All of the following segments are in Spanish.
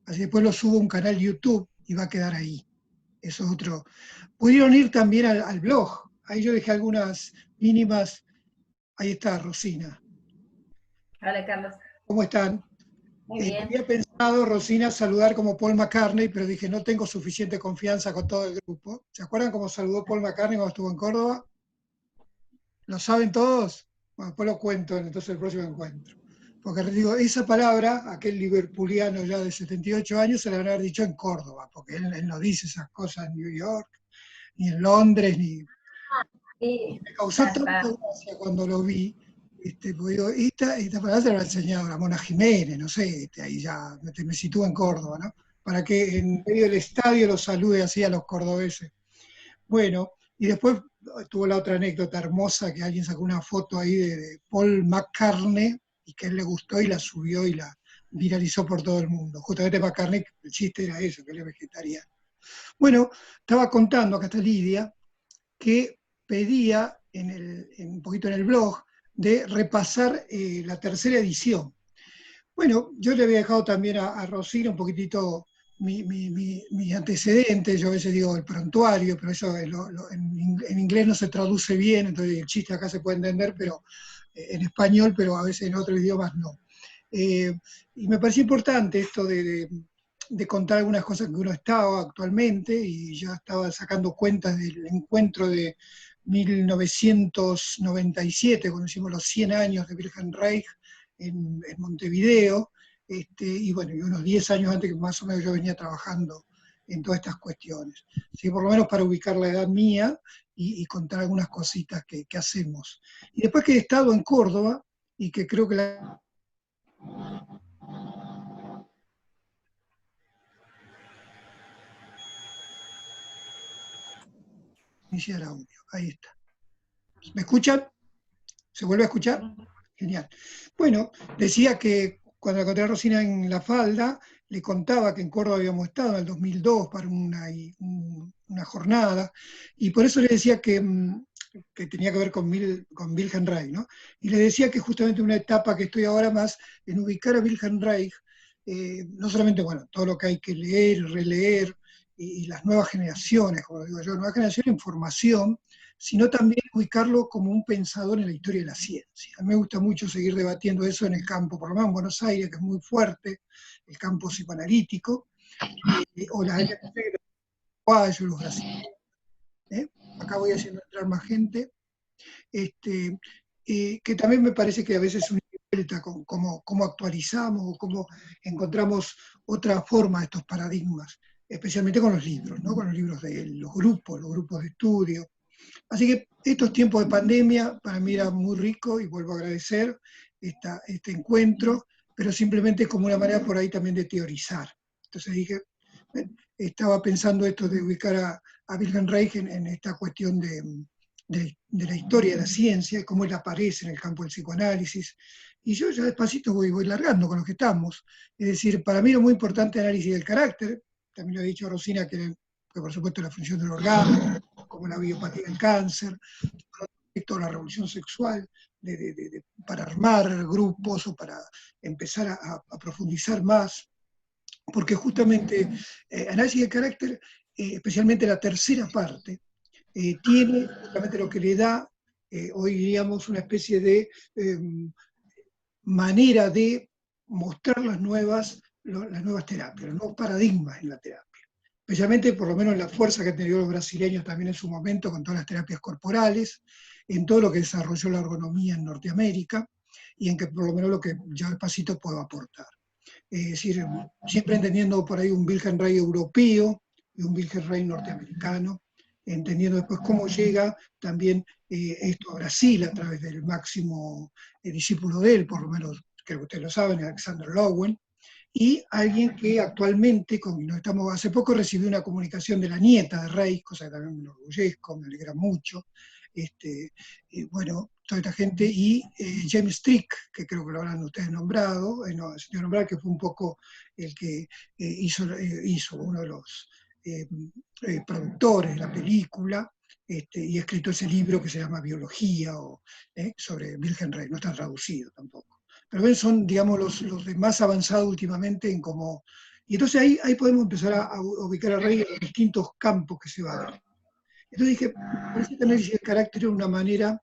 Así después lo subo a un canal YouTube y va a quedar ahí. Eso es otro. Pudieron ir también al blog. Ahí yo dejé algunas mínimas. Ahí está, Rosina. Hola, Carlos. ¿Cómo están? Muy bien. Tenía pensado, Rosina, saludar como Paul McCartney, pero dije, no tengo suficiente confianza con todo el grupo. ¿Se acuerdan cómo saludó Paul McCartney cuando estuvo en Córdoba? ¿Lo saben todos? Bueno, después lo cuento en entonces el próximo encuentro. Porque les digo, esa palabra, aquel liverpuliano ya de 78 años, se la habrá dicho en Córdoba, porque él no dice esas cosas en New York, ni en Londres, ni... Sí, Y me causó ya tanta está. gracia cuando lo vi, porque digo, esta palabra se la ha enseñado Ramona Jiménez, no sé, ahí ya me sitúo en Córdoba, ¿no? Para que en medio del estadio los salude así a los cordobeses. Bueno, y después tuvo la otra anécdota hermosa que alguien sacó una foto ahí de Paul McCartney y que a él le gustó y la subió y la viralizó por todo el mundo. Justamente McCartney, el chiste era eso, que él es vegetariano. Bueno, estaba contando, acá está Lidia, que pedía un poquito en el blog de repasar la tercera edición. Bueno, yo le había dejado también a Rosina un poquitito mis antecedentes, yo a veces digo el prontuario, pero eso en inglés no se traduce bien, entonces el chiste acá se puede entender, pero en español, pero a veces en otros idiomas no. Y me pareció importante esto de contar algunas cosas que uno estaba actualmente, y ya estaba sacando cuentas del encuentro de 1997, cuando hicimos los 100 años de Wilhelm Reich en Montevideo, y bueno, y unos 10 años antes que más o menos yo venía trabajando en todas estas cuestiones. ¿Sí? Por lo menos para ubicar la edad mía y contar algunas cositas que hacemos. Y después que he estado en Córdoba, y que creo que la iniciar audio, ahí está. ¿Me escuchan? ¿Se vuelve a escuchar? Genial. Bueno, decía que cuando la encontré a Rosina en La Falda, le contaba que en Córdoba habíamos estado en el 2002 para una jornada, y por eso le decía que tenía que ver con Wilhelm Reich, ¿no? Y le decía que justamente una etapa que estoy ahora más en ubicar a Wilhelm Reich, no solamente, bueno, todo lo que hay que leer, releer, y las nuevas generaciones, como digo yo, nueva generación en formación, sino también ubicarlo como un pensador en la historia de la ciencia. A mí me gusta mucho seguir debatiendo eso en el campo, por lo menos en Buenos Aires, que es muy fuerte, el campo psicoanalítico, o las áreas de los uruguayos, los brasileños. ¿Eh? Acá voy haciendo entrar más gente, este, que también me parece que a veces una vuelta con cómo actualizamos o cómo encontramos otra forma de estos paradigmas, especialmente con los libros, ¿no? Con los libros de los grupos de estudio. Así que estos tiempos de pandemia para mí era muy rico y vuelvo a agradecer este encuentro, pero simplemente como una manera por ahí también de teorizar. Entonces dije, estaba pensando esto de ubicar a Wilhelm Reich en esta cuestión de la historia de la ciencia y cómo él aparece en el campo del psicoanálisis. Y yo ya despacito voy largando con lo que estamos. Es decir, para mí lo muy importante es el análisis del carácter. También lo ha dicho Rosina, que por supuesto la función del orgasmo, como la biopatía del cáncer, toda la revolución sexual, para armar grupos o para empezar a profundizar más, porque justamente análisis de carácter, especialmente la tercera parte, tiene justamente lo que le da, hoy diríamos, una especie de manera de mostrar las nuevas terapias, los nuevos paradigmas en la terapia. Especialmente, por lo menos, la fuerza que han tenido los brasileños también en su momento con todas las terapias corporales, en todo lo que desarrolló la ergonomía en Norteamérica, y en que por lo menos lo que yo despacito puedo aportar. Es decir, siempre entendiendo por ahí un Wilhelm Reich europeo y un Wilhelm Reich norteamericano, entendiendo después cómo llega también esto a Brasil a través del máximo discípulo de él, por lo menos creo que ustedes lo saben, Alexander Lowen, y alguien que actualmente, hace poco recibí una comunicación de la nieta de Reich, cosa que también me enorgullezco, me alegra mucho, bueno, toda esta gente, y James Strick, que creo que lo habrán ustedes nombrado, no, el señor nombrar, que fue un poco el que hizo uno de los productores de la película, y ha escrito ese libro que se llama Biología, sobre Wilhelm Reich, no está traducido tampoco. pero ven, son, digamos, los de más avanzado últimamente en cómo... Y entonces ahí podemos empezar a ubicar a Rey en los distintos campos que se va a dar. Entonces dije, me parece que el análisis del carácter es una manera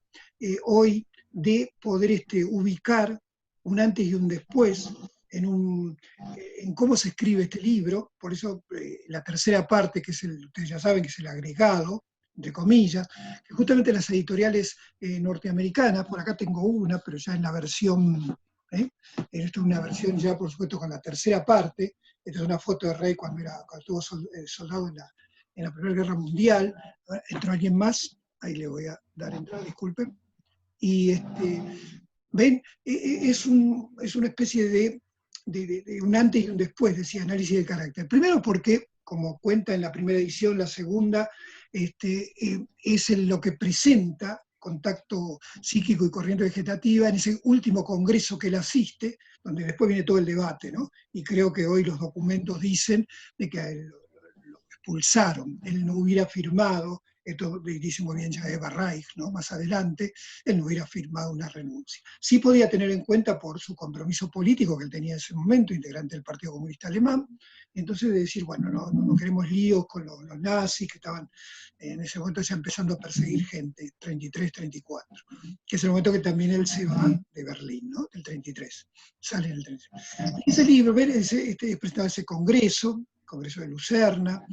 hoy de poder ubicar un antes y un después en cómo se escribe este libro. Por eso la tercera parte, que es ustedes ya saben que es el agregado, entre comillas, que justamente las editoriales norteamericanas, por acá tengo una, pero ya en la versión, esta es una versión ya por supuesto con la tercera parte. Esta es una foto de Rey cuando estuvo soldado en la Primera Guerra Mundial. Entró alguien más, ahí le voy a dar entrada, disculpen. Y ven, es una especie de un antes y un después, decía, análisis de carácter. Primero porque, como cuenta en la primera edición, la segunda, es lo que presenta contacto psíquico y corriente vegetativa en ese último congreso que él asiste, donde después viene todo el debate, ¿no? Y creo que hoy los documentos dicen de que a él lo expulsaron, él no hubiera firmado, esto dice muy bien ya Eva Reich, ¿no? Más adelante, él no hubiera firmado una renuncia. Sí podía tener en cuenta por su compromiso político que él tenía en ese momento, integrante del Partido Comunista Alemán, entonces de decir, bueno, no queremos líos con los nazis que estaban en ese momento ya empezando a perseguir gente, 33, 34, que es el momento que también él se va de Berlín, ¿no? Del 33, sale en el 33. Y ese libro, ver, presentaba ese congreso de Lucerna,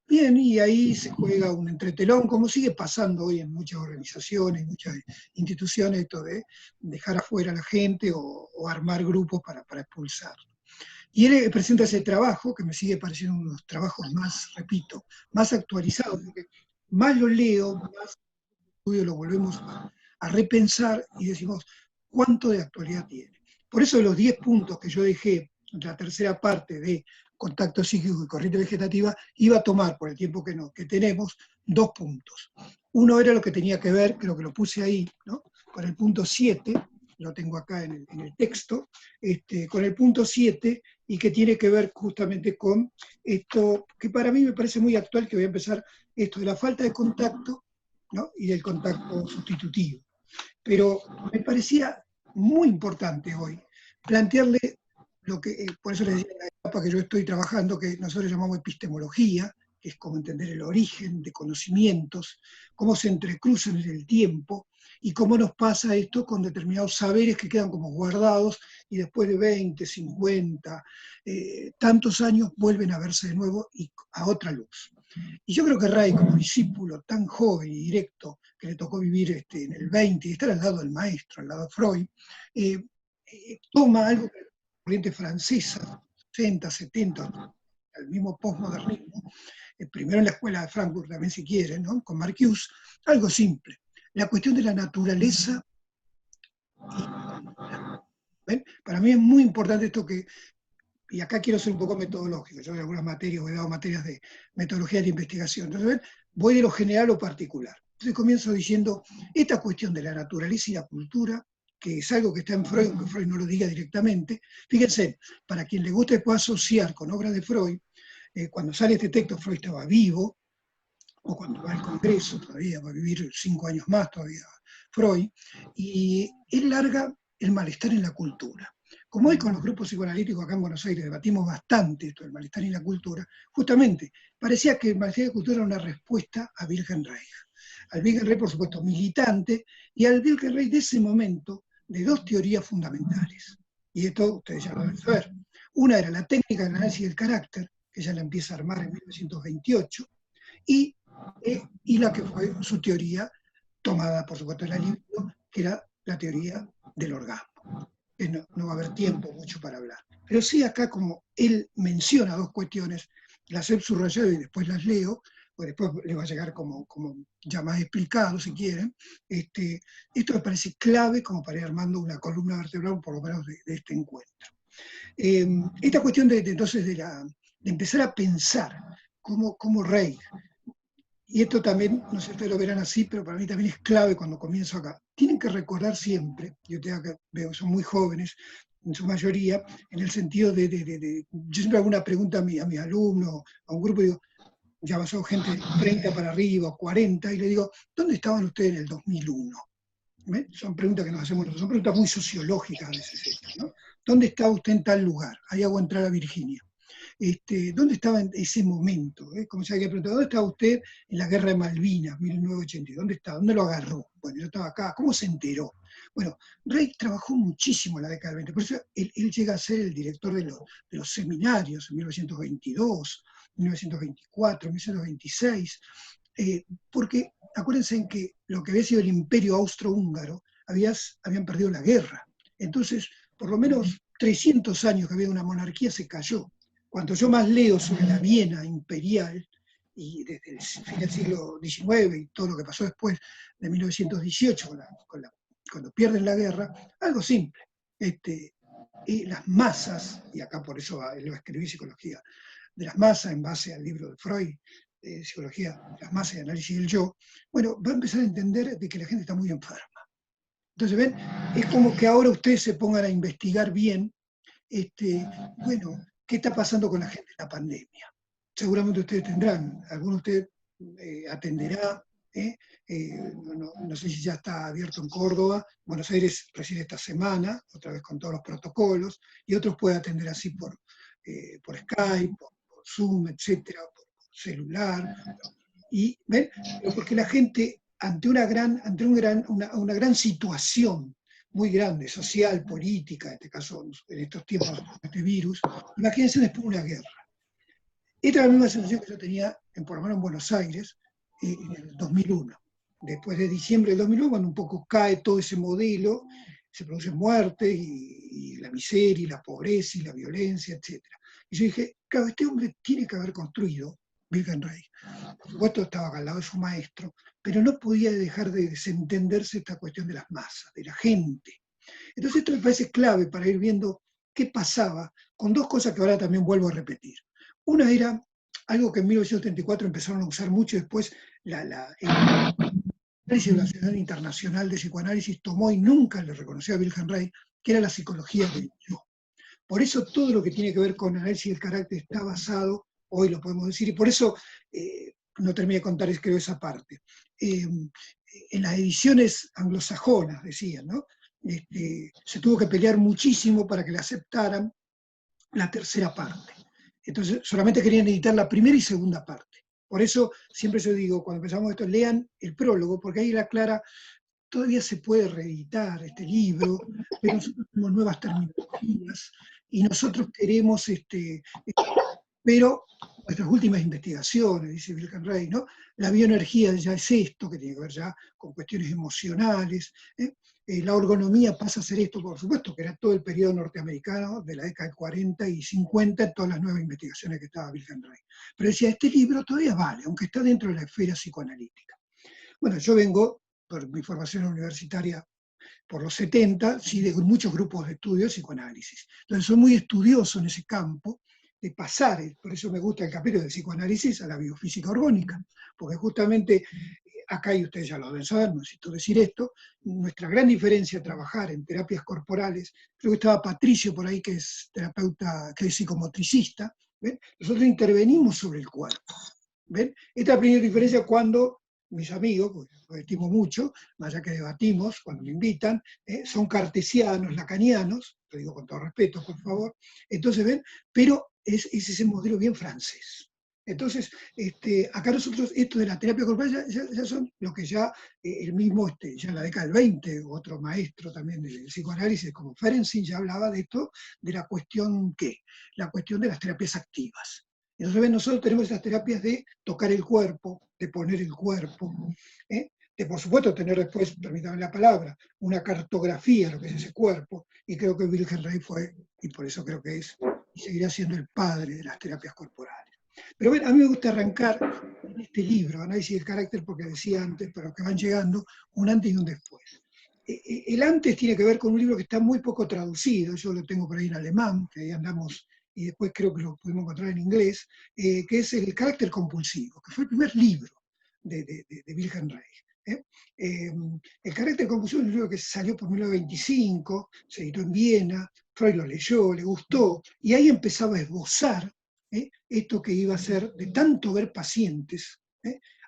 bien, y ahí se juega un entretelón, como sigue pasando hoy en muchas organizaciones, muchas instituciones, esto de dejar afuera a la gente o armar grupos para expulsar. Y él presenta ese trabajo, que me sigue pareciendo uno de los trabajos más, repito, más actualizados, porque más lo leo, más estudio lo volvemos a repensar y decimos, ¿cuánto de actualidad tiene? Por eso de los 10 puntos que yo dejé en la tercera parte de contacto psíquico y corriente vegetativa, iba a tomar, por el tiempo que tenemos, 2 puntos. Uno era lo que tenía que ver, creo que lo puse ahí, ¿no? Con el punto 7, lo tengo acá en el texto, con el punto 7, y que tiene que ver justamente con esto, que para mí me parece muy actual, que voy a empezar, esto de la falta de contacto, ¿no? Y del contacto sustitutivo. Pero me parecía muy importante hoy plantearle lo que, por eso les decía la etapa que yo estoy trabajando, que nosotros llamamos epistemología, que es como entender el origen de conocimientos, cómo se entrecruzan en el tiempo y cómo nos pasa esto con determinados saberes que quedan como guardados y después de 20, 50, tantos años vuelven a verse de nuevo y a otra luz. Y yo creo que Ray, como discípulo tan joven y directo, que le tocó vivir en el 20 y estar al lado del maestro, al lado de Freud, toma algo que la corriente francesa, 60, 70, el mismo postmodernismo, primero en la escuela de Frankfurt también si quieren, ¿no? Con Marcuse, algo simple, la cuestión de la naturaleza. ¿Ven? Para mí es muy importante esto que, y acá quiero ser un poco metodológico, yo en algunas materias he dado materias de metodología de investigación, entonces voy de lo general a lo particular. Entonces comienzo diciendo, esta cuestión de la naturaleza y la cultura, que es algo que está en Freud, aunque Freud no lo diga directamente, fíjense, para quien le guste puede asociar con obras de Freud, cuando sale este texto Freud estaba vivo, o cuando va al Congreso, todavía va a vivir 5 años más todavía Freud, y él larga el malestar en la cultura. Como hoy con los grupos psicoanalíticos acá en Buenos Aires debatimos bastante esto del malestar en la cultura, justamente parecía que el malestar en la cultura era una respuesta a Wilhelm Reich. Al Wilhelm Reich, por supuesto, militante, y al Wilhelm Reich de ese momento de 2 teorías fundamentales. Y esto ustedes ya lo deben saber. Una era la técnica del análisis del carácter, que ella la empieza a armar en 1928, y la que fue su teoría, tomada por supuesto en la libido, que era la teoría del orgasmo. No va a haber tiempo mucho para hablar. Pero sí acá, como él menciona 2 cuestiones, las he subrayado y después las leo, pues después les va a llegar como ya más explicado si quieren. Esto me parece clave como para ir armando una columna vertebral, por lo menos de este encuentro. Esta cuestión entonces de empezar a pensar como Reich, y esto también, no sé si ustedes lo verán así, pero para mí también es clave cuando comienzo acá. Tienen que recordar siempre, yo veo, son muy jóvenes, en su mayoría, en el sentido yo siempre hago una pregunta a mis alumnos, a un grupo, y digo, ya pasó gente de 30 para arriba, 40, y le digo, ¿dónde estaban ustedes en el 2001? Son preguntas que nos hacemos nosotros, son preguntas muy sociológicas a veces estas, ¿no? ¿Dónde estaba usted en tal lugar? Ahí hago entrar a Virginia. ¿Dónde estaba en ese momento? Como se había preguntado, ¿dónde estaba usted en la guerra de Malvinas, 1982? ¿Dónde estaba? ¿Dónde lo agarró? Bueno, yo estaba acá. ¿Cómo se enteró? Bueno, Reich trabajó muchísimo en la década del 20, por eso él llega a ser el director de los seminarios en 1922, 1924, 1926, porque acuérdense en que lo que había sido el imperio austrohúngaro habían perdido la guerra. Entonces, por lo menos 300 años que había una monarquía se cayó. Cuanto yo más leo sobre la Viena imperial, y desde el fin del siglo XIX y todo lo que pasó después de 1918, cuando pierden la guerra, algo simple. Las masas, y acá por eso lo escribí Psicología de las masas en base al libro de Freud, Psicología de las masas y Análisis del yo, bueno, va a empezar a entender de que la gente está muy enferma. Entonces, ven, es como que ahora ustedes se pongan a investigar bien, bueno, ¿qué está pasando con la gente en la pandemia? Seguramente ustedes tendrán, alguno de ustedes atenderá, no sé si ya está abierto en Córdoba, Buenos Aires recién esta semana, otra vez con todos los protocolos, y otros pueden atender así por Skype, por Zoom, etcétera, por celular, y ven, porque la gente ante una gran situación muy grande, social, política, en este caso, en estos tiempos, este virus, imagínense después de una guerra. Esta es la misma sensación que yo tenía, por lo menos en Buenos Aires, en el 2001. Después de diciembre del 2001, cuando un poco cae todo ese modelo, se producen muertes y la miseria, y la pobreza, y la violencia, etc. Y yo dije, claro, este hombre tiene que haber construido Wilhelm Reich. Por supuesto estaba al lado de su maestro, pero no podía dejar de desentenderse esta cuestión de las masas, de la gente. Entonces esto me parece clave para ir viendo qué pasaba con dos cosas que ahora también vuelvo a repetir. Una era algo que en 1934 empezaron a usar mucho, después el análisis de la Asociación Internacional de Psicoanálisis tomó y nunca le reconoció a Wilhelm Reich, que era la psicología del yo. Por eso todo lo que tiene que ver con análisis del carácter está basado, hoy lo podemos decir, y por eso no terminé de contar, creo, esa parte. En las ediciones anglosajonas, decían, ¿no? Se tuvo que pelear muchísimo para que le aceptaran la tercera parte. Entonces, solamente querían editar la primera y segunda parte. Por eso, siempre yo digo, cuando empezamos esto, lean el prólogo, porque ahí la aclara, todavía se puede reeditar este libro, pero nosotros tenemos nuevas terminologías y nosotros queremos, pero nuestras últimas investigaciones, dice Wilhelm Reich, ¿no? La bioenergía ya es esto, que tiene que ver ya con cuestiones emocionales, la ergonomía pasa a ser esto, por supuesto, que era todo el periodo norteamericano de la década de 40 y 50, en todas las nuevas investigaciones que estaba Wilhelm Reich. Pero decía, este libro todavía vale, aunque está dentro de la esfera psicoanalítica. Bueno, yo vengo, por mi formación universitaria por los 70, sí, de muchos grupos de estudio de psicoanálisis. Entonces soy muy estudioso en ese campo, de pasar, por eso me gusta el capítulo del psicoanálisis a la biofísica orgónica, porque justamente acá, y ustedes ya lo deben saber, no necesito decir esto, nuestra gran diferencia a trabajar en terapias corporales, creo que estaba Patricio por ahí, que es terapeuta, que es psicomotricista, ¿ven? Nosotros intervenimos sobre el cuerpo, ¿ven? Esta es la primera diferencia cuando mis amigos, porque los estimo mucho, más allá que debatimos cuando me invitan, son cartesianos, lacanianos, lo digo con todo respeto, por favor, entonces ven, pero es ese modelo bien francés. Entonces, acá nosotros, esto de la terapia corporal ya son lo que ya el mismo, ya en la década del 20, otro maestro también del psicoanálisis, como Ferenczi, ya hablaba de esto, de la cuestión, ¿qué? La cuestión de las terapias activas. Entonces, nosotros tenemos esas terapias de tocar el cuerpo, de poner el cuerpo, de por supuesto tener después, permítanme la palabra, una cartografía de lo que es ese cuerpo, y creo que Wilhelm Reich fue, y por eso creo que es, y seguirá siendo el padre de las terapias corporales. Pero bueno, a mí me gusta arrancar en este libro, Análisis del Carácter, porque decía antes, para los que van llegando, un antes y un después. El antes tiene que ver con un libro que está muy poco traducido, yo lo tengo por ahí en alemán, que ahí andamos, y después creo que lo pudimos encontrar en inglés, que es El carácter compulsivo, que fue el primer libro de Wilhelm Reich. El carácter compulsivo es un libro que salió por 1925, se editó en Viena, Freud lo leyó, le gustó, y ahí empezaba a esbozar esto que iba a ser, de tanto ver pacientes,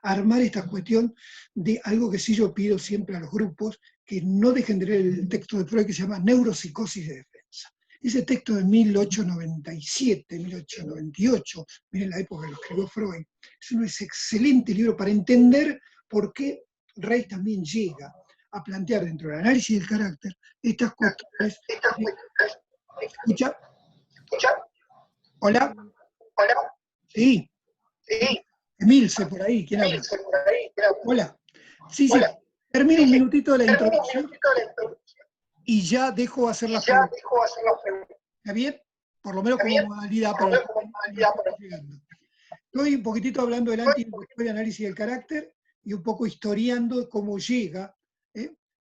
armar esta cuestión de algo que sí yo pido siempre a los grupos, que no dejen de leer el texto de Freud que se llama Neuropsicosis de defensa. Ese texto de 1897, 1898, miren la época que lo escribió Freud, es un excelente libro para entender por qué Reich también llega a plantear dentro del análisis del carácter estas cuestiones. ¿Escucha? ¿Hola? Sí. Emilce por ahí, ¿quién habla? Hola. Sí, sí. Termino un minutito de la introducción y ya dejo hacer las preguntas. ¿Está bien? Por lo menos como modalidad para los que están llegando. Estoy un poquitito hablando del anti-de análisis del carácter y un poco historiando cómo llega,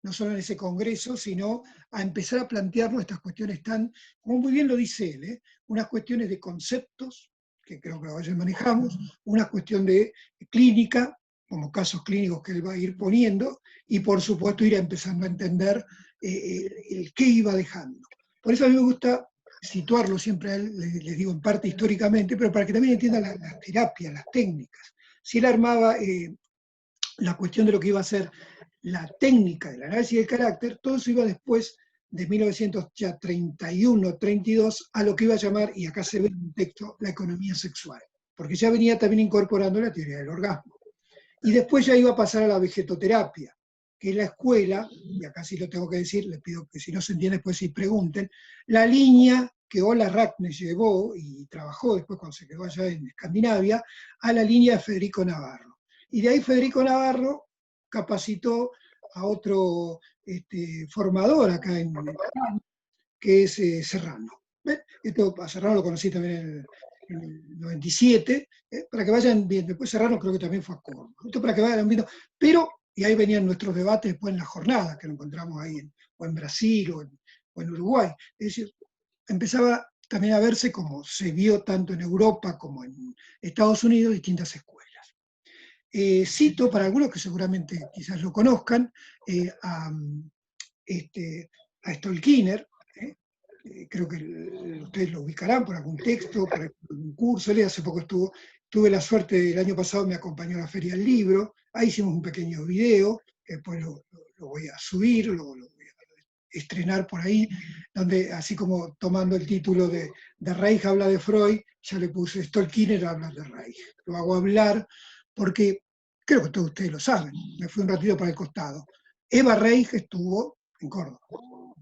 no solo en ese congreso, sino a empezar a plantearnos estas cuestiones tan, como muy bien lo dice él, unas cuestiones de conceptos, que creo que a veces manejamos, una cuestión de clínica, como casos clínicos que él va a ir poniendo, y por supuesto ir empezando a entender el qué iba dejando. Por eso a mí me gusta situarlo siempre a él, les digo en parte históricamente, pero para que también entiendan las terapias, las técnicas. Si él armaba la cuestión de lo que iba a ser la técnica del análisis del carácter, todo eso iba después de 1931-32 a lo que iba a llamar, y acá se ve en un texto, la economía sexual, porque ya venía también incorporando la teoría del orgasmo. Y después ya iba a pasar a la vegetoterapia, que es la escuela, y acá sí lo tengo que decir, les pido que si no se entiende después sí pregunten, la línea que Ola Ratner llevó y trabajó después cuando se quedó allá en Escandinavia, a la línea de Federico Navarro. Y de ahí Federico Navarro capacitó a otro formador acá en España, que es Serrano. Esto a Serrano lo conocí también en el 97, para que vayan viendo. Después Serrano creo que también fue a Córdoba. Esto para que vayan viendo. Pero, y ahí venían nuestros debates después en las jornadas, que lo encontramos ahí o en Brasil o en Uruguay. Es decir, empezaba también a verse como se vio tanto en Europa como en Estados Unidos, distintas escuelas. Cito para algunos que seguramente quizás lo conozcan, a Stolkiner, creo que ustedes lo ubicarán por algún texto, por algún curso. Él hace poco tuve la suerte, el año pasado me acompañó a la Feria del Libro, ahí hicimos un pequeño video, que después lo voy a subir, lo voy a estrenar por ahí, donde así como tomando el título de Reich habla de Freud, ya le puse Stolkiner habla de Reich. Lo hago hablar porque creo que todos ustedes lo saben, me fui un ratito para el costado. Eva Reich estuvo en Córdoba.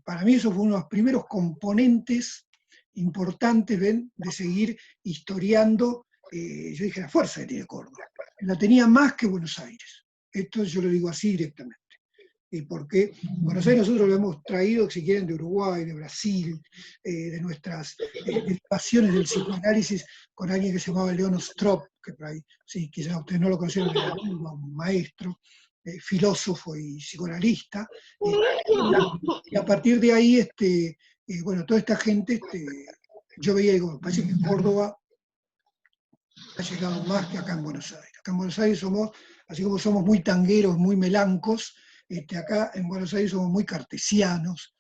Para mí eso fue uno de los primeros componentes importantes, ¿ven?, de seguir historiando, yo dije, la fuerza que tiene Córdoba. La tenía más que Buenos Aires. Esto yo lo digo así directamente. Y porque Buenos Aires nosotros lo hemos traído, si quieren, de Uruguay, de Brasil, de nuestras derivaciones del psicoanálisis con alguien que se llamaba León Ostrop, que por ahí, sí, quizás ustedes no lo conocieron, era un maestro, filósofo y psicoanalista, y a partir de ahí, bueno, toda esta gente, yo veía, digo, parece que en Córdoba ha llegado más que acá en Buenos Aires. Acá en Buenos Aires somos, así como somos muy tangueros, muy melancos, acá en Buenos Aires somos muy cartesianos,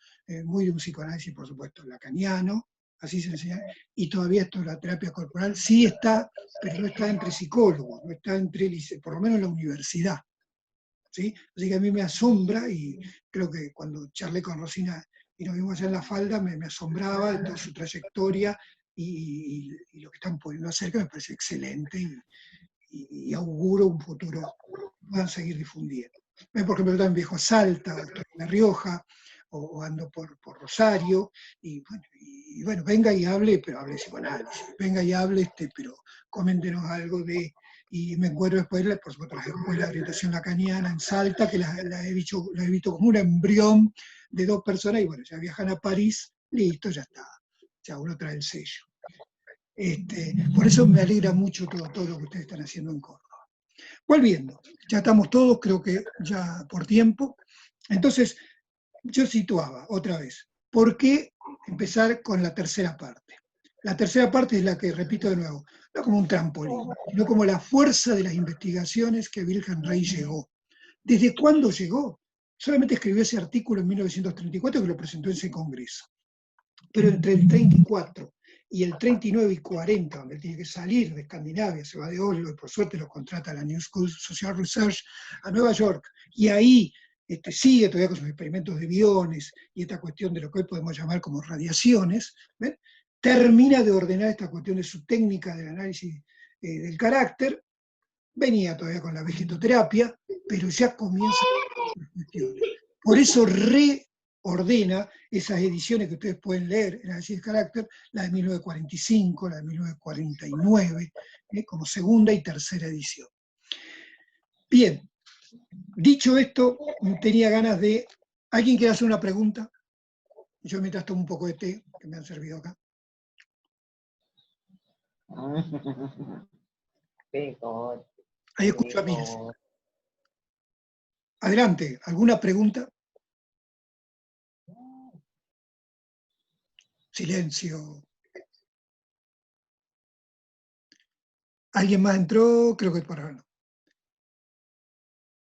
muy de un psicoanálisis, por supuesto, lacaniano, así se enseña, y todavía esto de la terapia corporal sí está, pero no está entre psicólogos, no está entre, por lo menos en la universidad. ¿Sí? Así que a mí me asombra, y creo que cuando charlé con Rosina y nos vimos allá en La Falda, me asombraba de toda su trayectoria y lo que están poniendo hacer, que me parece excelente, y auguro un futuro que puedan seguir difundiendo. Por ejemplo, yo también viajo a Salta, o estoy en La Rioja, o ando por Rosario, y bueno, venga y hable, pero hable psicoanálisis, venga y hable, pero coméntenos algo de... Y me encuentro después, por supuesto, la escuela de orientación lacaniana en Salta, que la he visto como un embrión de dos personas, y bueno, ya viajan a París, listo, ya está, ya uno trae el sello. Por eso me alegra mucho todo lo que ustedes están haciendo en Córdoba. Volviendo, ya estamos todos, creo que ya por tiempo. Entonces, yo situaba otra vez, ¿por qué empezar con la tercera parte? La tercera parte es la que, repito de nuevo, no como un trampolín, sino como la fuerza de las investigaciones que Wilhelm Reich llegó. ¿Desde cuándo llegó? Solamente escribió ese artículo en 1934 que lo presentó en ese congreso. Pero entre el 34 y el 39 y 40, donde él tiene que salir de Escandinavia, se va de Oslo, y por suerte lo contrata la New School Social Research a Nueva York, y ahí sigue todavía con sus experimentos de biones y esta cuestión de lo que hoy podemos llamar como radiaciones, ¿ven? Termina de ordenar esta cuestión de su técnica del análisis del carácter, venía todavía con la vegetoterapia, pero ya comienza las cuestiones. Por eso reordena esas ediciones que ustedes pueden leer en Análisis del Carácter, la de 1945, la de 1949, como segunda y tercera edición. Bien, dicho esto, tenía ganas de... ¿Alguien quiere hacer una pregunta? Yo mientras tomo un poco de té, que me han servido acá. Ahí escucho a Miles. Adelante, ¿alguna pregunta? Silencio. ¿Alguien más entró? Creo que por ahora no.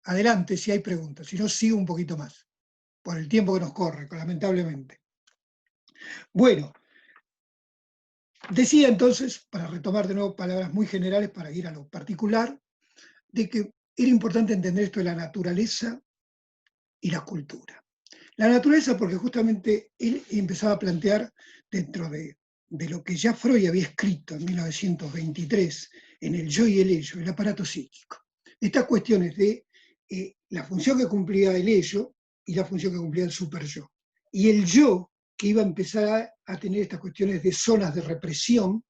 Adelante, si hay preguntas. Si no, sigo un poquito más. Por el tiempo que nos corre, lamentablemente. Bueno, decía entonces, para retomar de nuevo palabras muy generales para ir a lo particular, de que era importante entender esto de la naturaleza y la cultura. La naturaleza porque justamente él empezaba a plantear dentro de lo que ya Freud había escrito en 1923 en El yo y el ello, el aparato psíquico. Estas cuestiones de la función que cumplía el ello y la función que cumplía el superyo. Y el yo que iba a empezar a tener estas cuestiones de zonas de represión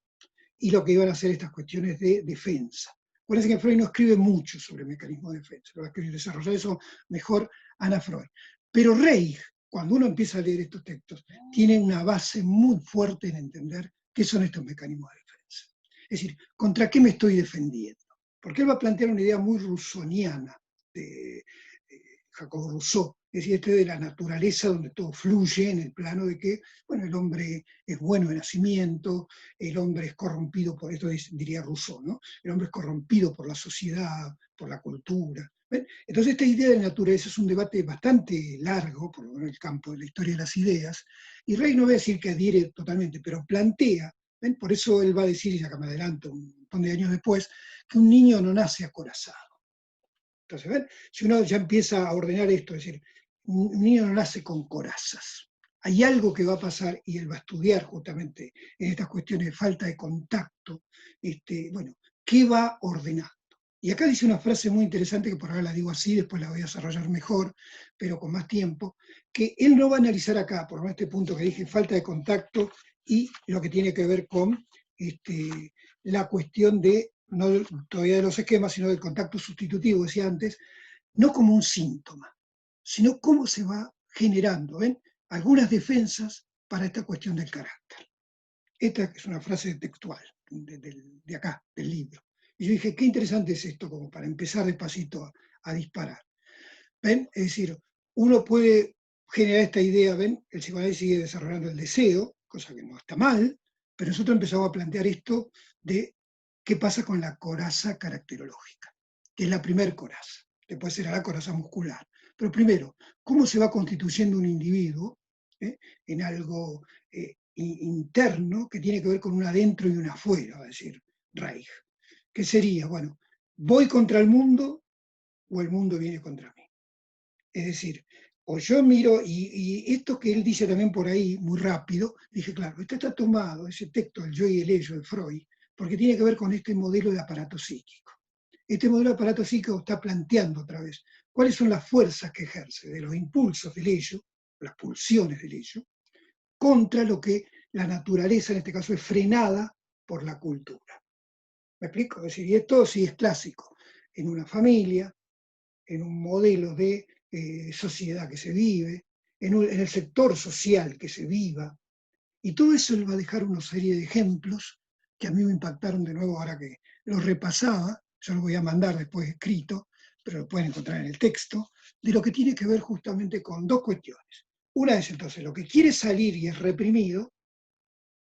y lo que iban a hacer estas cuestiones de defensa. Acuérdense que Freud no escribe mucho sobre mecanismos de defensa, lo va a desarrollar eso mejor Ana Freud. Pero Reich, cuando uno empieza a leer estos textos, tiene una base muy fuerte en entender qué son estos mecanismos de defensa. Es decir, ¿contra qué me estoy defendiendo? Porque él va a plantear una idea muy rusoniana de Jacob Rousseau, es decir, de la naturaleza donde todo fluye en el plano de que, bueno, el hombre es bueno de nacimiento, el hombre es corrompido por, esto diría Rousseau, ¿no? El hombre es corrompido por la sociedad, por la cultura. ¿Ven? Entonces esta idea de naturaleza es un debate bastante largo, por lo menos en el campo de la historia de las ideas, y Rey no voy a decir que adhiere totalmente, pero plantea, ¿ven? Por eso él va a decir, y acá me adelanto un montón de años después, que un niño no nace acorazado. Entonces, ¿ven? Si uno ya empieza a ordenar esto, es decir, un niño no nace con corazas. Hay algo que va a pasar y él va a estudiar justamente en estas cuestiones de falta de contacto, bueno, ¿qué va ordenando? Y acá dice una frase muy interesante que por ahora la digo así, después la voy a desarrollar mejor, pero con más tiempo, que él no va a analizar acá, por este punto que dije, falta de contacto y lo que tiene que ver con la cuestión de no todavía de los esquemas, sino del contacto sustitutivo, decía antes, no como un síntoma, sino cómo se va generando, ¿ven? Algunas defensas para esta cuestión del carácter. Esta es una frase textual de acá, del libro. Y yo dije, qué interesante es esto como para empezar despacito a disparar. ¿Ven? Es decir, uno puede generar esta idea, ¿ven? El psicoanálisis sigue desarrollando el deseo, cosa que no está mal, pero nosotros empezamos a plantear esto de qué pasa con la coraza caracterológica, que es la primer coraza, después será la coraza muscular. Pero primero, ¿cómo se va constituyendo un individuo en algo interno que tiene que ver con un adentro y un afuera, va a decir Reich? ¿Qué sería? Bueno, ¿voy contra el mundo o el mundo viene contra mí? Es decir, o yo miro, y esto que él dice también por ahí, muy rápido, dije, claro, esto está tomado, ese texto, el yo y el ello de Freud, porque tiene que ver con este modelo de aparato psíquico. Este modelo de aparato psíquico está planteando otra vez cuáles son las fuerzas que ejerce de los impulsos del ello, las pulsiones del ello, contra lo que la naturaleza, en este caso, es frenada por la cultura. ¿Me explico? Es decir, y esto sí es clásico, en una familia, en un modelo de sociedad que se vive, en el sector social que se viva, y todo eso le va a dejar una serie de ejemplos que a mí me impactaron de nuevo ahora que lo repasaba, yo lo voy a mandar después escrito, pero lo pueden encontrar en el texto, de lo que tiene que ver justamente con dos cuestiones. Una es entonces lo que quiere salir y es reprimido,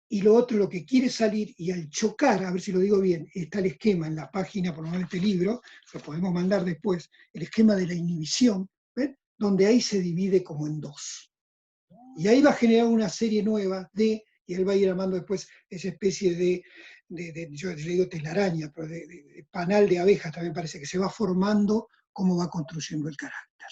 y lo otro lo que quiere salir y al chocar, a ver si lo digo bien, está el esquema en la página, por lo menos de este libro, lo podemos mandar después, el esquema de la inhibición, ¿ven? Donde ahí se divide como en dos. Y ahí va a generar una serie nueva de y él va a ir armando después esa especie yo le digo telaraña, pero de panal de abejas también parece que se va formando cómo va construyendo el carácter.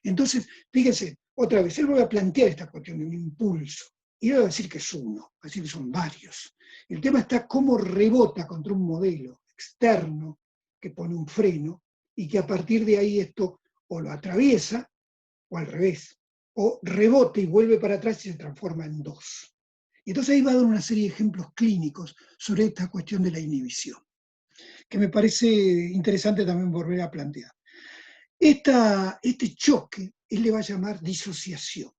Entonces, fíjense, otra vez, él vuelve a plantear esta cuestión de un impulso, y no va a decir que es uno, va a decir que son varios. El tema está cómo rebota contra un modelo externo que pone un freno, y que a partir de ahí esto o lo atraviesa, o al revés, o rebota y vuelve para atrás y se transforma en dos. Y entonces ahí va a dar una serie de ejemplos clínicos sobre esta cuestión de la inhibición, que me parece interesante también volver a plantear. Este choque, él le va a llamar disociación.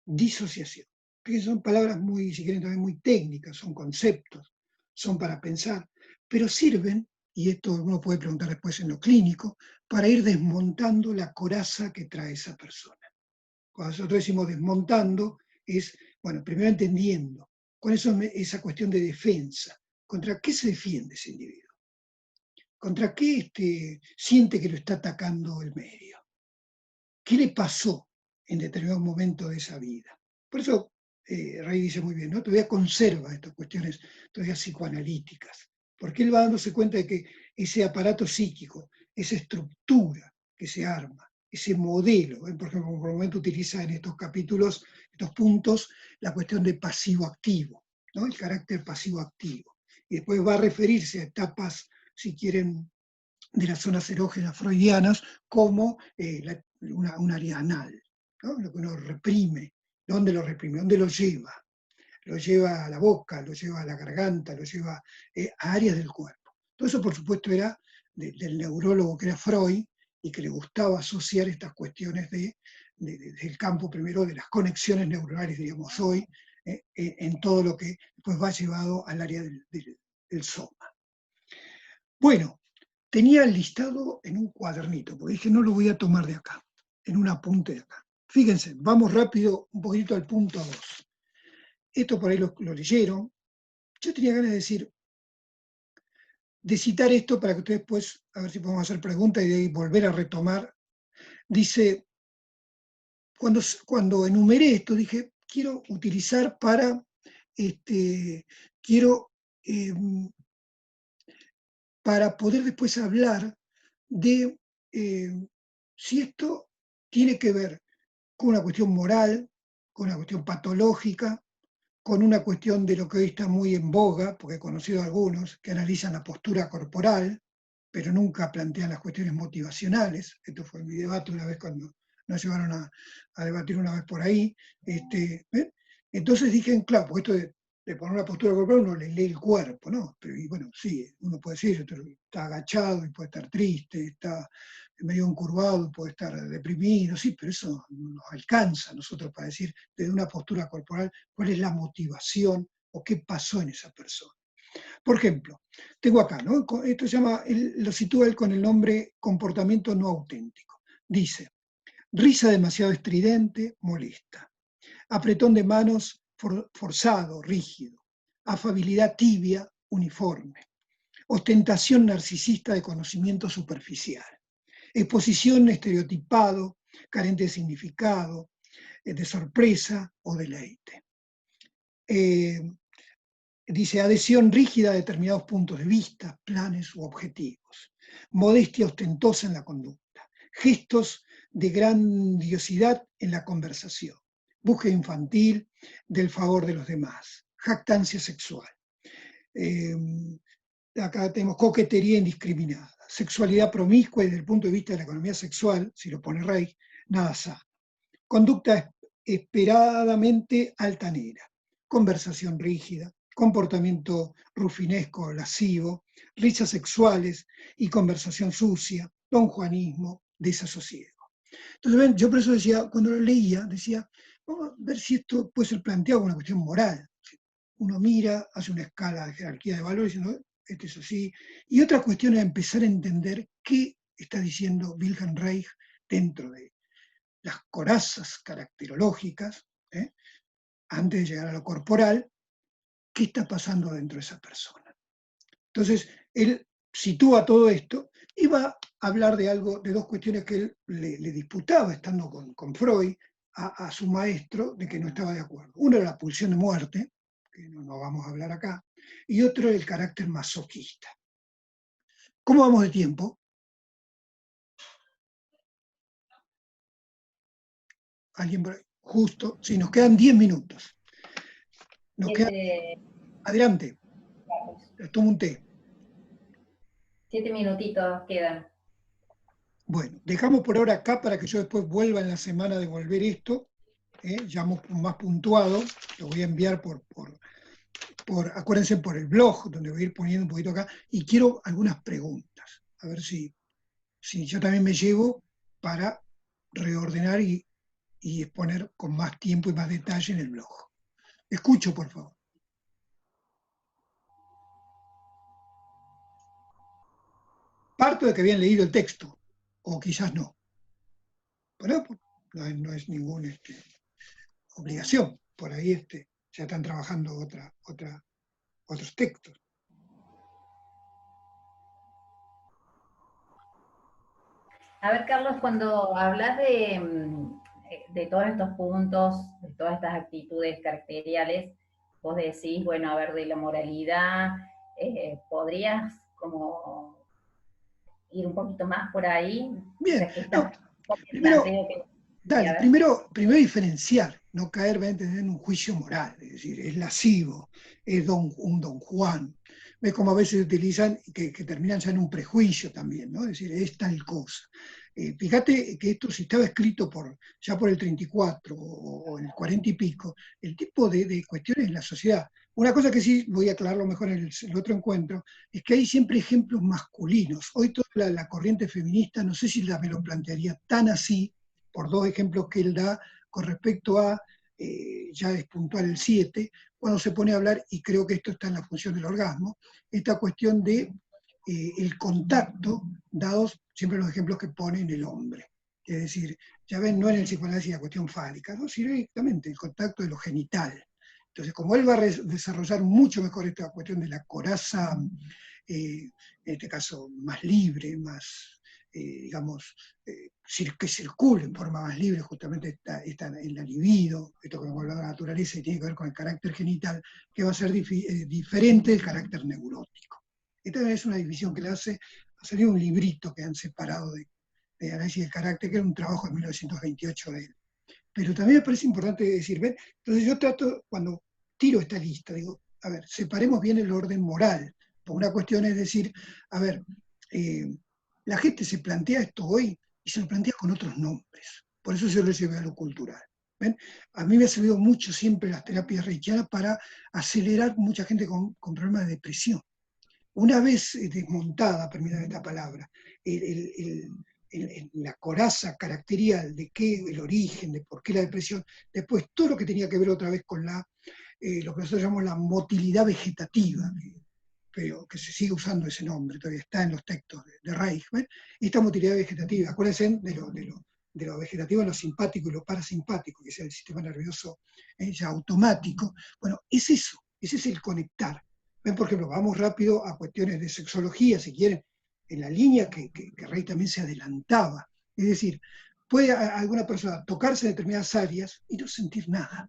Disociación. Que son palabras muy, si quieren, también muy técnicas, son conceptos, son para pensar, pero sirven, y esto uno puede preguntar después en lo clínico, para ir desmontando la coraza que trae esa persona. Cuando nosotros decimos desmontando, es, bueno, primero entendiendo cuál es esa cuestión de defensa, contra qué se defiende ese individuo, contra qué siente que lo está atacando el medio, qué le pasó en determinado momento de esa vida. Por eso Rey dice muy bien, ¿no? Todavía conserva estas cuestiones todavía psicoanalíticas, porque él va dándose cuenta de que ese aparato psíquico, esa estructura que se arma, ese modelo, por ejemplo, por el momento utiliza en estos capítulos, estos puntos, la cuestión de pasivo-activo, ¿no? El carácter pasivo-activo. Y después va a referirse a etapas, si quieren, de las zonas erógenas freudianas como un área anal, ¿no? Lo que uno reprime. ¿Dónde lo reprime? ¿Dónde lo lleva? Lo lleva a la boca, lo lleva a la garganta, lo lleva a áreas del cuerpo. Todo eso, por supuesto, era del neurólogo que era Freud y que le gustaba asociar estas cuestiones del campo, primero, de las conexiones neuronales, diríamos hoy, en todo lo que después va llevado al área del soma. Bueno, tenía el listado en un cuadernito, porque dije, no lo voy a tomar de acá, en un apunte de acá. Fíjense, vamos rápido un poquito al punto 2. Esto por ahí lo leyeron. Yo tenía ganas de citar esto para que ustedes después, a ver si podemos hacer preguntas y de ahí volver a retomar. Dice, cuando enumeré esto, dije, quiero utilizar para poder después hablar de si esto tiene que ver con una cuestión moral, con una cuestión patológica, con una cuestión de lo que hoy está muy en boga, porque he conocido a algunos que analizan la postura corporal, pero nunca plantean las cuestiones motivacionales. Esto fue mi debate una vez cuando nos llevaron a debatir una vez por ahí. Entonces dije, claro, porque esto de poner una postura corporal uno le lee el cuerpo, ¿no? Pero y bueno, sí, uno puede decir, está agachado y puede estar triste, está medio encurvado, puede estar deprimido, sí, pero eso no nos alcanza a nosotros para decir desde una postura corporal cuál es la motivación o qué pasó en esa persona. Por ejemplo, tengo acá, ¿no? Esto se llama, lo sitúa él con el nombre comportamiento no auténtico. Dice, risa demasiado estridente, molesta. Apretón de manos forzado, rígido. Afabilidad tibia, uniforme. Ostentación narcisista de conocimiento superficial. Exposición estereotipado, carente de significado, de sorpresa o deleite. Dice, adhesión rígida a determinados puntos de vista, planes u objetivos. Modestia ostentosa en la conducta. Gestos de grandiosidad en la conversación. Búsqueda infantil del favor de los demás. Jactancia sexual. Acá tenemos coquetería indiscriminada. Sexualidad promiscua y desde el punto de vista de la economía sexual, si lo pone Reich, nada sano. Conducta esperadamente altanera. Conversación rígida. Comportamiento rufinesco, lascivo, risas sexuales y conversación sucia, donjuanismo, desasosiego. Entonces, ven, yo por eso decía, cuando lo leía, decía, vamos a ver si esto puede ser planteado como una cuestión moral. Uno mira, hace una escala de jerarquía de valores, ¿no? Este es así. Y otra cuestión es empezar a entender qué está diciendo Wilhelm Reich dentro de las corazas caracterológicas, antes de llegar a lo corporal, qué está pasando dentro de esa persona. Entonces, él sitúa todo esto y va a hablar de algo, de dos cuestiones que él le disputaba, estando con Freud, a su maestro, de que no estaba de acuerdo. Uno era la pulsión de muerte, que no vamos a hablar acá, y otro el carácter masoquista. ¿Cómo vamos de tiempo? ¿Alguien por ahí? Justo, sí, nos quedan 10 minutos. Nos quedan... Adelante, tomo un té. 7 minutitos quedan. Bueno, dejamos por ahora acá para que yo después vuelva en la semana a devolver esto, ya más puntuado, lo voy a enviar acuérdense, por el blog, donde voy a ir poniendo un poquito acá, y quiero algunas preguntas, a ver si yo también me llevo para reordenar y exponer con más tiempo y más detalle en el blog. Escucho, por favor. Parto de que habían leído el texto, o quizás no. Pero no es ninguna obligación. Por ahí ya están trabajando otros textos. A ver, Carlos, cuando hablas de todos estos puntos, de todas estas actitudes caracteriales, vos decís, bueno, a ver, de la moralidad, ¿podrías como ir un poquito más por ahí? Bien, Ya que no, estás primero, planteo que... Sí, a dale, ver. primero diferenciar, no caer en un juicio moral, es decir, es lascivo, es un don Juan. Ves como a veces utilizan que terminan ya en un prejuicio también, ¿no? Es decir, es tal cosa. Fíjate que esto, si estaba escrito ya por el 34 o el 40 y pico, el tipo de cuestiones en la sociedad. Una cosa que sí voy a aclararlo mejor en el otro encuentro, es que hay siempre ejemplos masculinos. Hoy toda la corriente feminista, no sé si me lo plantearía tan así, por dos ejemplos que él da con respecto a, ya es puntual el 7, cuando se pone a hablar, y creo que esto está en la función del orgasmo, esta cuestión de el contacto, dados siempre los ejemplos que pone en el hombre. Es decir, ya ven, no en el psicoanálisis la cuestión fálica, ¿no? Sino directamente el contacto de lo genital. Entonces, como él va a desarrollar mucho mejor esta cuestión de la coraza, en este caso más libre, más, digamos, que circule en forma más libre, justamente está en la libido, esto que hemos hablado de la naturaleza y tiene que ver con el carácter genital, que va a ser diferente del carácter neurótico. Esta es una división que le hace, ha salido un librito que han separado de análisis del carácter, que era un trabajo de 1928 de él. Pero también me parece importante decir, ¿ven? Entonces yo trato, cuando tiro esta lista, digo, a ver, separemos bien el orden moral. Por una cuestión es decir, a ver, la gente se plantea esto hoy y se lo plantea con otros nombres. Por eso yo lo llevé a lo cultural. ¿Ven? A mí me ha servido mucho siempre las terapias reichianas para acelerar mucha gente con problemas de depresión. Una vez desmontada, permítame esta palabra, la coraza caracterial de qué el origen, de por qué la depresión, después todo lo que tenía que ver otra vez con lo que nosotros llamamos la motilidad vegetativa, pero que se sigue usando ese nombre, todavía está en los textos de Reich, esta motilidad vegetativa, acuérdense de lo vegetativo, lo simpático y lo parasimpático, que es el sistema nervioso ya automático. Bueno, es eso, ese es el conectar. ¿Ven? Por ejemplo, vamos rápido a cuestiones de sexología, si quieren, en la línea que Rey también se adelantaba. Es decir, puede alguna persona tocarse en determinadas áreas y no sentir nada.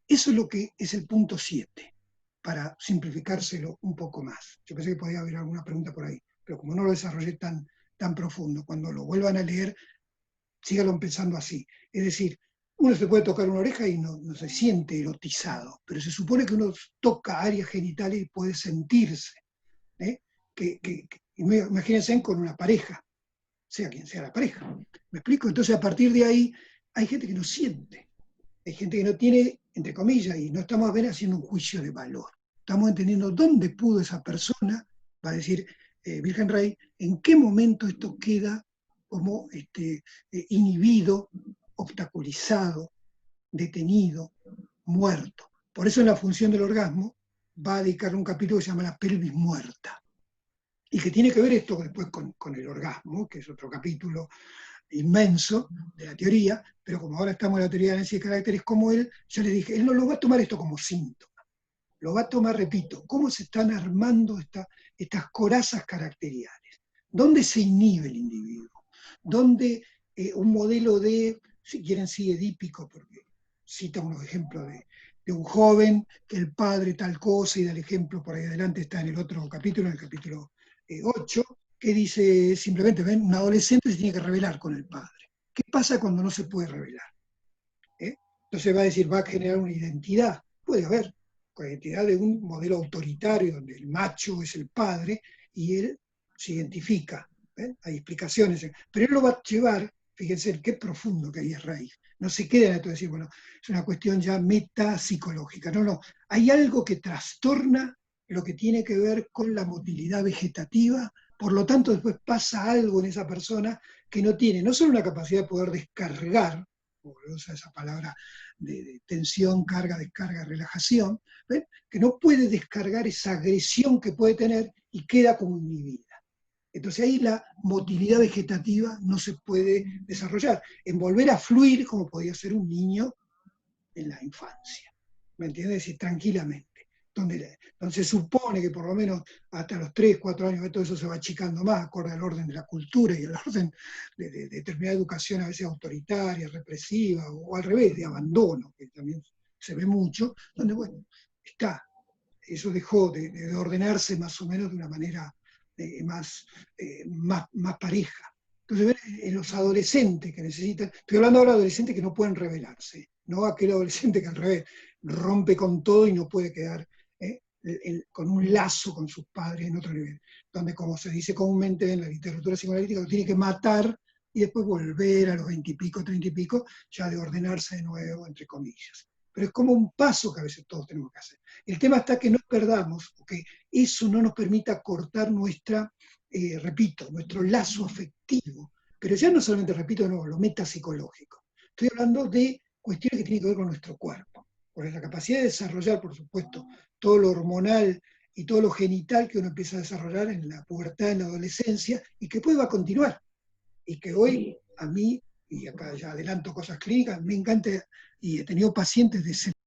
Eso es lo que es el punto 7, para simplificárselo un poco más. Yo pensé que podía haber alguna pregunta por ahí, pero como no lo desarrollé tan profundo, cuando lo vuelvan a leer, síganlo pensando así. Es decir, uno se puede tocar una oreja y no se siente erotizado, pero se supone que uno toca áreas genitales y puede sentirse. ¿eh? Imagínense con una pareja, sea quien sea la pareja. ¿Me explico? Entonces, a partir de ahí, hay gente que no siente, hay gente que no tiene, entre comillas, y no estamos haciendo un juicio de valor. Estamos entendiendo dónde pudo esa persona, va a decir Virgen Rey, en qué momento esto queda como inhibido, obstaculizado, detenido, muerto. Por eso en la función del orgasmo va a dedicarle un capítulo que se llama la pelvis muerta, y que tiene que ver esto después con el orgasmo, que es otro capítulo inmenso de la teoría, pero como ahora estamos en la teoría de análisis de caracteres como él, yo le dije, él no lo va a tomar esto como síntoma, lo va a tomar, repito, cómo se están armando estas corazas caracteriales, dónde se inhibe el individuo, dónde un modelo de, si quieren, sí, edípico, porque cita unos ejemplos de un joven, que el padre tal cosa, y da el ejemplo por ahí adelante, está en el otro capítulo, en el capítulo 8, que dice simplemente, ven, un adolescente se tiene que rebelar con el padre. ¿Qué pasa cuando no se puede rebelar? Entonces va a decir, va a generar una identidad. Puede haber una identidad de un modelo autoritario donde el macho es el padre y él se identifica. Hay explicaciones, pero él lo va a llevar, fíjense qué profundo que ahí es raíz. No se queda en esto de decir, bueno, es una cuestión ya metapsicológica. No, no. Hay algo que trastorna lo que tiene que ver con la motilidad vegetativa, por lo tanto después pasa algo en esa persona que no tiene no solo una capacidad de poder descargar, como usa esa palabra de tensión, carga, descarga, relajación, ¿ven? Que no puede descargar esa agresión que puede tener y queda como inhibida. Entonces ahí la motilidad vegetativa no se puede desarrollar, en volver a fluir como podía ser un niño en la infancia, ¿me entiendes? Es decir, tranquilamente. Donde se supone que por lo menos hasta los 3, 4 años todo eso se va achicando más, acorde al orden de la cultura y al orden de determinada educación a veces autoritaria, represiva, o al revés, de abandono, que también se ve mucho, donde, bueno, está, eso dejó de ordenarse más o menos de una manera más pareja. Entonces, en los adolescentes que necesitan, estoy hablando ahora de adolescentes que no pueden rebelarse, no aquel adolescente que al revés rompe con todo y no puede quedar con un lazo con sus padres en otro nivel, donde, como se dice comúnmente en la literatura psicoanalítica, lo tiene que matar y después volver a los 20 y pico, 30 y pico, ya de ordenarse de nuevo, entre comillas. Pero es como un paso que a veces todos tenemos que hacer. El tema está que no perdamos, o que eso no nos permita cortar repito, nuestro lazo afectivo. Pero ya no solamente, repito de nuevo, lo metapsicológico. Estoy hablando de cuestiones que tienen que ver con nuestro cuerpo. Porque la capacidad de desarrollar, por supuesto, todo lo hormonal y todo lo genital que uno empieza a desarrollar en la pubertad, en la adolescencia, y que después va a continuar. Y que hoy, a mí, y acá ya adelanto cosas clínicas, me encanta, y he tenido pacientes de